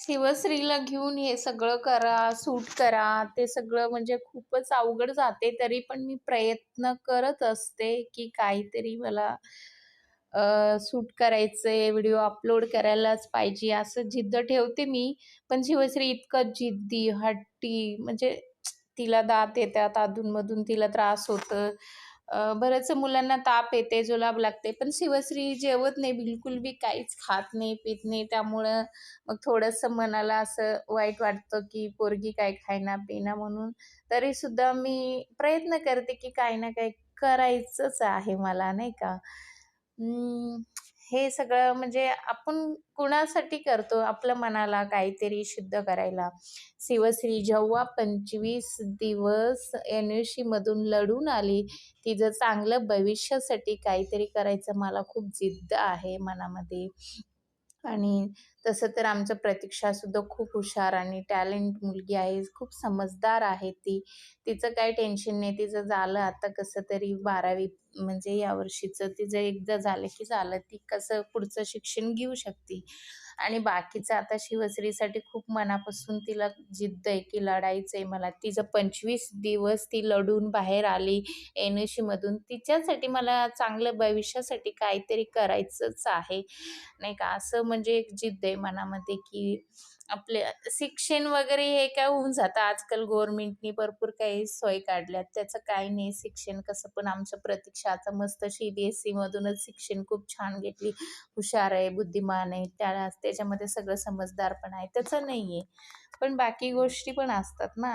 शिवश्रीला घेऊन हे सगळं करा, सूट करा, ते सगळं म्हणजे खूपच अवघड जाते. तरी पण मी प्रयत्न करत असते, की काहीतरी मला सूट करायचंय, व्हिडिओ अपलोड करायलाच पाहिजे, असं जिद्द ठेवते मी. पण शिवश्री इतकं जिद्दी, हट्टी, म्हणजे तिला दात येतात अधून तिला त्रास होतं. बऱ्याच मुलांना ताप येते, जुलाब लागते. पण शिवश्री जेवत नाही, बिलकुल बी काहीच खात नाही, पीत नाही. त्यामुळं मग थोडंसं मनाला असं वाईट वाटतं, की पोरगी काय खाईना-पिना म्हणून. तरीसुद्धा मी प्रयत्न करते, की काही ना काही करायचंच आहे मला, नाही का. हे सगळं म्हणजे आपण कुणासाठी करतो? आपल्या मनाला काहीतरी शुद्ध करायला. शिवश्री जेव्हा 25 दिवस NOCमधून लढून आली, तिचं चांगलं भविष्यासाठी काहीतरी करायचं मला खूप जिद्द आहे मनामध्ये. आणि तसं तर आमच्या प्रतीक्षासुद्धा खूप हुशार आणि टॅलेंट मुलगी आहे. खूप समजदार आहे ती. तिचं काही टेन्शन नाही. तिचं झालं आता कसं तरी 12वी म्हणजे यावर्षीचं तिचं एकदा झालं की झालं. ती कसं पुढचं शिक्षण घेऊ शकते. आणि बाकीचं आता शिवश्रीसाठी खूप मनापासून तिला जिद्द आहे की लढायचं आहे मला. तिचं 25 दिवस ती लढून बाहेर आली NOCमधून. तिच्यासाठी मला चांगलं भविष्यासाठी काहीतरी करायचंच आहे. नाही का, असं म्हणजे एक जिद्द आहे मनामध्ये, की आपले शिक्षण वगैरे हे काय होऊन जातं. आजकाल गव्हर्नमेंटनी भरपूर काही सोय काढल्यात. त्याचं काही नाही. शिक्षण कसं पण आमच्या प्रतीक्षा आता मस्त CBSE मधूनच शिक्षण खूप छान घेतली. हुशार आहे, बुद्धिमान आहे. त्याच्यामध्ये सगळं समजदार पण आहे. त्याचं नाहीये. पण बाकी गोष्टी पण असतात ना.